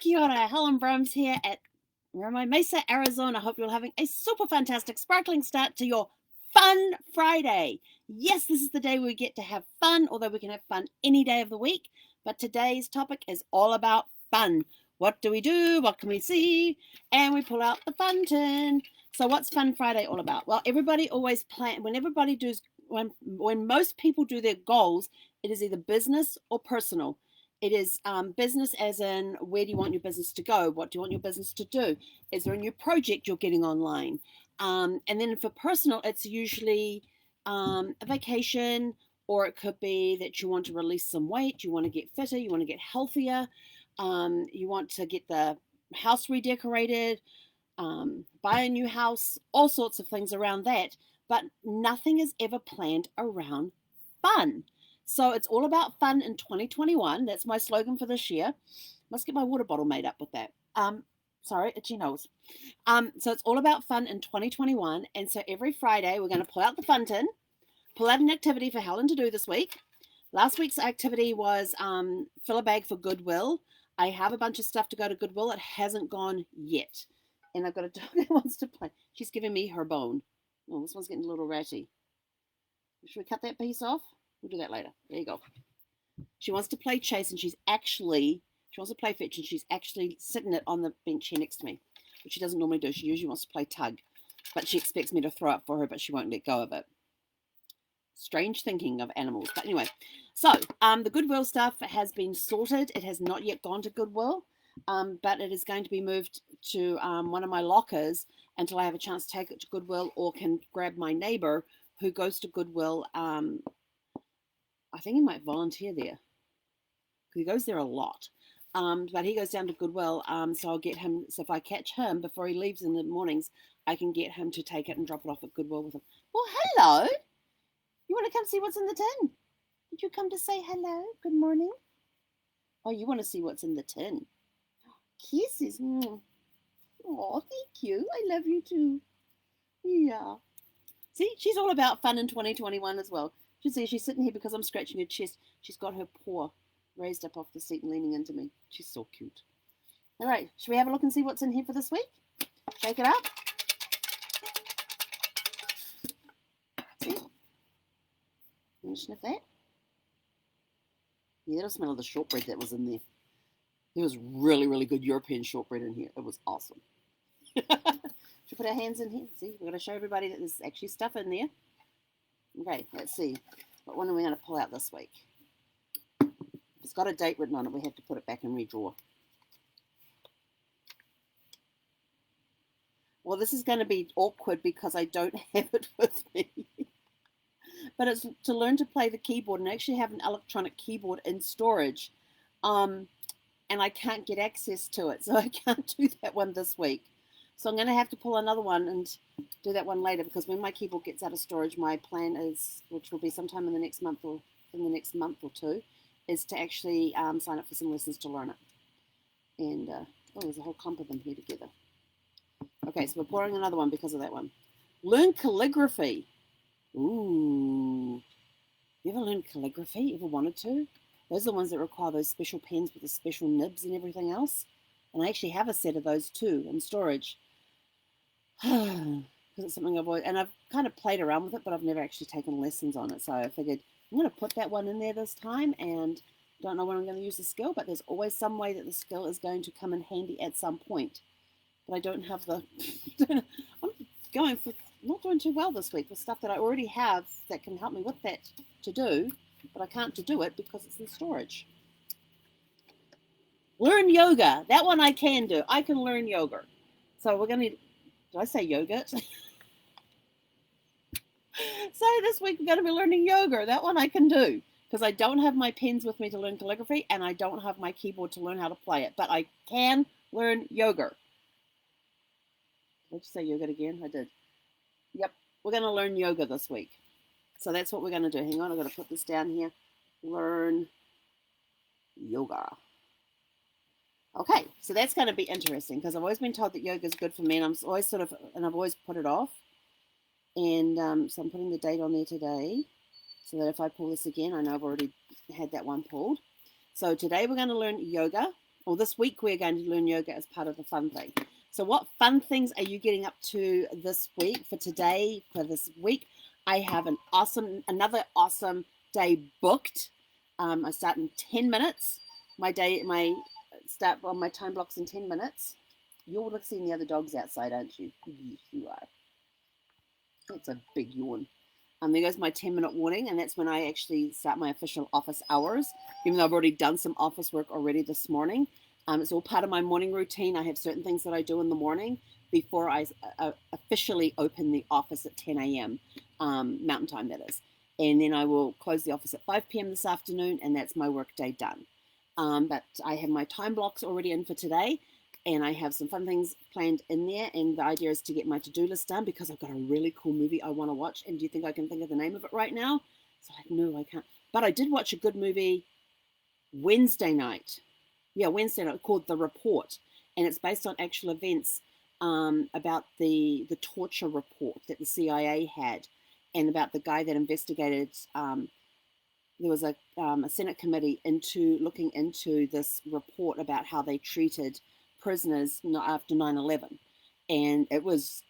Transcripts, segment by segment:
Kia ora, Helen Brahms here at Mesa, Arizona. Hope you're having a super fantastic, sparkling start to your Fun Friday. Yes, this is the day we get to have fun, although we can have fun any day of the week. But today's topic is all about fun. What do we do? What can we see? And we pull out the fun tin. So what's Fun Friday all about? Well, everybody always plan when most people do their goals, it is either business or personal. It is business as in, where do you want your business to go? What do you want your business to do? Is there a new project you're getting online? And then for personal, it's usually a vacation, or it could be that you want to release some weight, you want to get fitter, you want to get healthier, you want to get the house redecorated, buy a new house, all sorts of things around that. But nothing is ever planned around fun. So it's all about fun in 2021. That's my slogan for this year. Must get my water bottle made up with that. Sorry, itchy nose. So it's all about fun in 2021. And so every Friday, we're going to pull out the fun tin, pull out an activity for Helen to do this week. Last week's activity was fill a bag for Goodwill. I have a bunch of stuff to go to Goodwill. It hasn't gone yet. And I've got a dog that wants to play. She's giving me her bone. Oh, this one's getting a little ratty. Should we cut that piece off? We'll do that later. There you go. She wants to play chase, and she wants to play fetch, and she's actually sitting it on the bench here next to me, which she doesn't normally do. She usually wants to play tug, but she expects me to throw it for her, but she won't let go of it. Strange thinking of animals. But anyway, so the Goodwill stuff has been sorted. It has not yet gone to Goodwill, but it is going to be moved to one of my lockers until I have a chance to take it to Goodwill, or can grab my neighbor who goes to Goodwill. I think he might volunteer there, because he goes there a lot. But he goes down to Goodwill, so I'll get him. So if I catch him before he leaves in the mornings, I can get him to take it and drop it off at Goodwill with him. Well, hello. You want to come see what's in the tin? Did you come to say hello? Good morning. Oh, you want to see what's in the tin? Kisses. Oh, thank you. I love you too. Yeah. See, she's all about fun in 2021 as well. You see, she's sitting here because I'm scratching her chest. She's got her paw raised up off the seat and leaning into me. She's so cute. All right, should we have a look and see what's in here for this week? Shake it up. See? You want to sniff that? Yeah, that'll smell of the shortbread that was in there. There was really, really good European shortbread in here. It was awesome. Should we put our hands in here? See, we're going to show everybody that there's actually stuff in there. Okay, let's see. What one are we going to pull out this week? If it's got a date written on it, we have to put it back and redraw. Well, this is going to be awkward because I don't have it with me. But it's to learn to play the keyboard and actually have an electronic keyboard in storage. And I can't get access to it, so I can't do that one this week. So I'm going to have to pull another one and do that one later, because when my keyboard gets out of storage, my plan is, which will be sometime in the next month or two, is to actually sign up for some lessons to learn it. And oh, there's a whole clump of them here together. Okay, so we're pouring another one because of that one. Learn calligraphy. Ooh, you ever learned calligraphy? You ever wanted to? Those are the ones that require those special pens with the special nibs and everything else. And I actually have a set of those too in storage. Because it's something I've kind of played around with it, but I've never actually taken lessons on it. So I figured I'm going to put that one in there this time, and don't know when I'm going to use the skill, but there's always some way that the skill is going to come in handy at some point. But I don't have the... I'm going for not doing too well this week with stuff that I already have that can help me with that to do, but I can't to do it because it's in storage. Learn yoga. That one I can do. I can learn yoga. So we're going to... Did I say yogurt? So this week we're going to be learning yoga. That one I can do, because I don't have my pens with me to learn calligraphy, and I don't have my keyboard to learn how to play it. But I can learn yoga. Did I just say yoga again? I did. Yep. We're going to learn yoga this week. So that's what we're going to do. Hang on. I've got to put this down here. Learn yoga. Okay, so that's going to be interesting, because I've always been told that yoga is good for me, and I've always put it off. And so I'm putting the date on there today, so that if I pull this again, I know I've already had that one pulled. So today we're going to learn yoga, or this week we're going to learn yoga as part of the fun thing. So what fun things are you getting up to this week? For today, for this week, I have another awesome day booked. I start in 10 minutes. My start on my time blocks in 10 minutes. You're seeing the other dogs outside, aren't you? Yes, you are. That's a big yawn. There goes my 10-minute warning, and that's when I actually start my official office hours, even though I've already done some office work already this morning. It's all part of my morning routine. I have certain things that I do in the morning before I officially open the office at 10 a.m. Mountain time, that is. And then I will close the office at 5 p.m. this afternoon, and that's my work day done. But I have my time blocks already in for today, and I have some fun things planned in there. And the idea is to get my to-do list done because I've got a really cool movie I want to watch. And do you think I can think of the name of it right now? So no, I can't. But I did watch a good movie Wednesday night. Yeah, Wednesday night, called The Report. And it's based on actual events about the torture report that the CIA had, and about the guy that investigated. There was a Senate committee looking into this report about how they treated prisoners after 9/11, and it was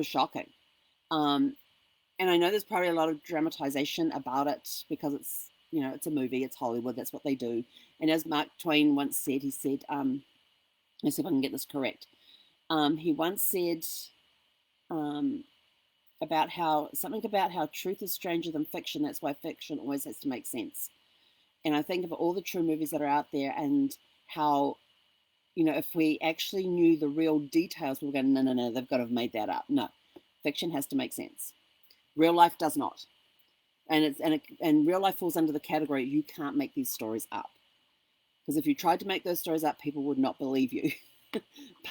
shocking. And I know there's probably a lot of dramatization about it because it's a movie, it's Hollywood, that's what they do. And as Mark Twain once said, he said, let's see if I can get this correct. He once said about how truth is stranger than fiction. That's why fiction always has to make sense. And I think of all the true movies that are out there and how, if we actually knew the real details, we would go, no, they've got to have made that up. No, fiction has to make sense. Real life does not. And real life falls under the category, you can't make these stories up. Because if you tried to make those stories up, people would not believe you.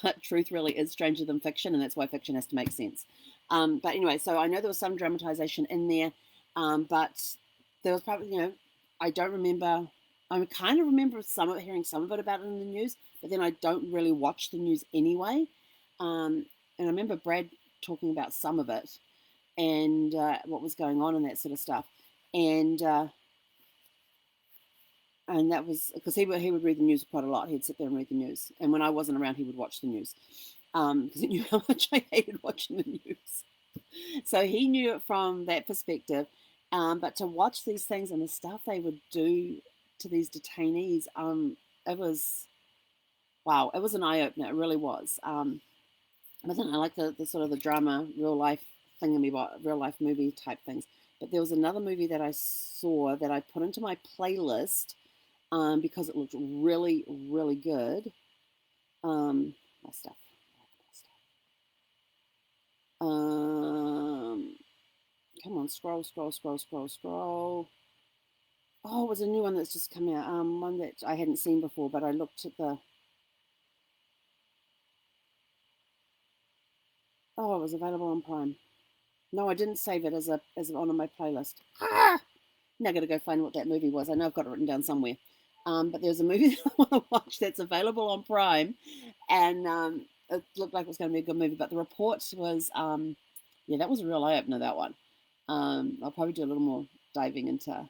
But truth really is stranger than fiction, and that's why fiction has to make sense. But anyway, so I know there was some dramatization in there, but there was probably, I don't remember. I kind of remember hearing some of it about it in the news, but then I don't really watch the news anyway. And I remember Brad talking about some of it and what was going on and that sort of stuff. And that was because he would read the news quite a lot. He'd sit there and read the news. And when I wasn't around, he would watch the news because he knew how much I hated watching the news. So he knew it from that perspective. But to watch these things and the stuff they would do to these detainees, it was, wow, it was an eye-opener. It really was. But then I like the sort of the drama, real life real life movie type things. But there was another movie that I saw that I put into my playlist because it looked really, really good. My stuff. Come on, scroll. Oh, it was a new one that's just come out. One that I hadn't seen before, but I looked at the. Oh, it was available on Prime. No, I didn't save it as on my playlist. Now I got to go find what that movie was. I know I've got it written down somewhere. But there's a movie that I want to watch that's available on Prime, and it looked like it was going to be a good movie. But The Report was, that was a real eye opener. That one. I'll probably do a little more diving into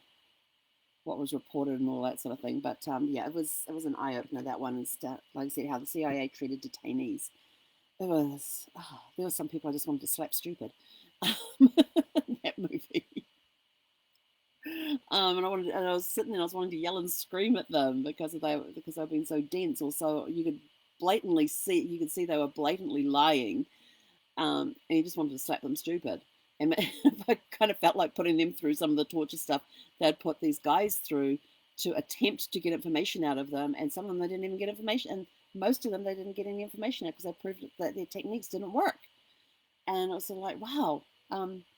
what was reported and all that sort of thing. But it was an eye opener. That one, and like I said, how the CIA treated detainees. There were some people I just wanted to slap stupid. That movie. And I was sitting there, I was wanting to yell and scream at them because they've been so dense, or so you could see they were blatantly lying, and you just wanted to slap them stupid. And I kind of felt like putting them through some of the torture stuff they'd put these guys through to attempt to get information out of them, and some of them they didn't even get information, and most of them they didn't get any information out because they proved that their techniques didn't work. And I was sort of like, wow.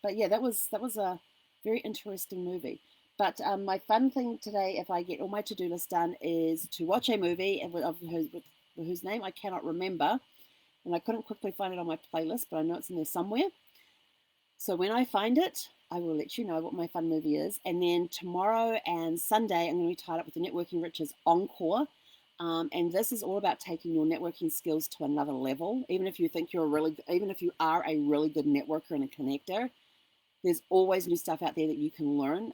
But yeah, that was a very interesting movie. But my fun thing today, if I get all my to-do list done, is to watch a movie of whose name I cannot remember. And I couldn't quickly find it on my playlist, but I know it's in there somewhere. So when I find it, I will let you know what my fun movie is. And then tomorrow and Sunday, I'm going to be tied up with the Networking Riches Encore. And this is all about taking your networking skills to another level. Even if you are a really good networker and a connector, there's always new stuff out there that you can learn.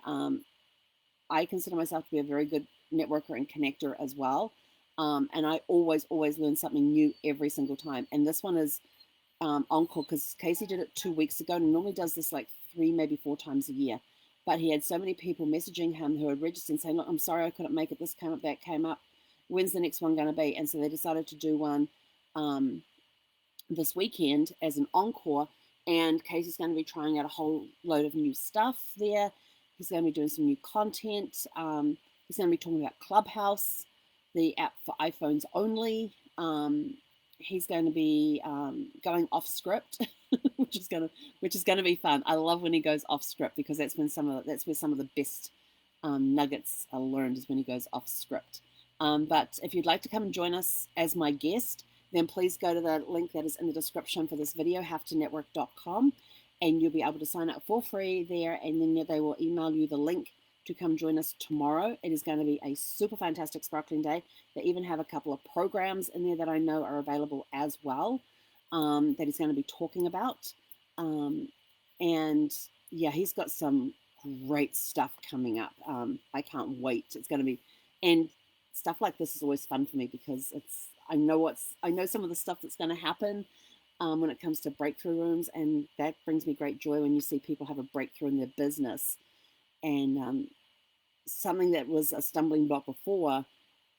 I consider myself to be a very good networker and connector as well. And I always learn something new every single time. And this one is encore because Casey did it 2 weeks ago, and he normally does this like 3, maybe 4 times a year. But he had so many people messaging him who had registered and saying, "Look, I'm sorry I couldn't make it. This came up, that came up. When's the next one going to be?" And so they decided to do one this weekend as an encore. And Casey's going to be trying out a whole load of new stuff there. He's going to be doing some new content. He's going to be talking about Clubhouse, the app for iPhones only. He's going to be going off script, which is going to be fun. I love when he goes off script because that's where some of the best nuggets are learned, is when he goes off script. But if you'd like to come and join us as my guest, then please go to the link that is in the description for this video, havetonetwork.com, and you'll be able to sign up for free there, and then they will email you the link to come join us tomorrow. It is going to be a super fantastic sparkling day. They even have a couple of programs in there that I know are available as well, that he's going to be talking about. And yeah, he's got some great stuff coming up. I can't wait. It's going to be, and stuff like this is always fun for me because I know some of the stuff that's going to happen when it comes to breakthrough rooms, and that brings me great joy when you see people have a breakthrough in their business, and something that was a stumbling block before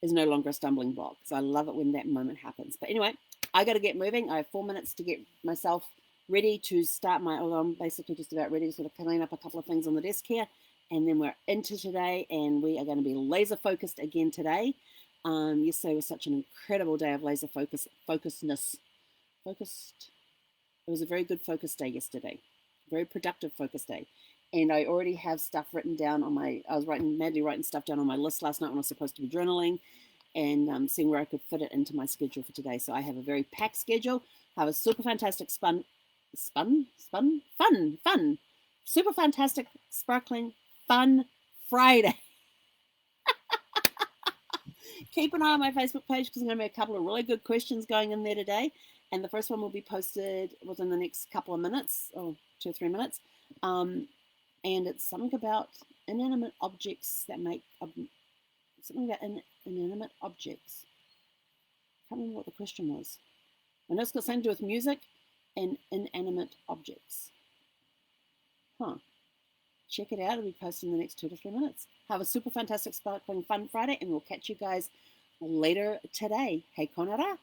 is no longer a stumbling block. So I love it when that moment happens. But anyway, I got to get moving. I have 4 minutes to get myself ready to start although I'm basically just about ready to sort of clean up a couple of things on the desk here. And then we're into today, and we are going to be laser focused again today. Yesterday was such an incredible day of laser focusedness. Focused. It was a very good focus day yesterday. Very productive focus day. And I already have stuff written down on I was madly writing stuff down on my list last night when I was supposed to be journaling, and seeing where I could fit it into my schedule for today. So I have a very packed schedule. I have a super fantastic super fantastic, sparkling, fun Friday. Keep an eye on my Facebook page because I'm going to be a couple of really good questions going in there today. And the first one will be posted within the next couple of minutes, or 2 or 3 minutes. And it's something about inanimate objects that make something about inanimate objects. I can't remember what the question was. I know it's got something to do with music and inanimate objects. Huh. Check it out. It'll be posted in the next 2 to 3 minutes. Have a super fantastic, sparkling, fun Friday, and we'll catch you guys later today. Hei konara.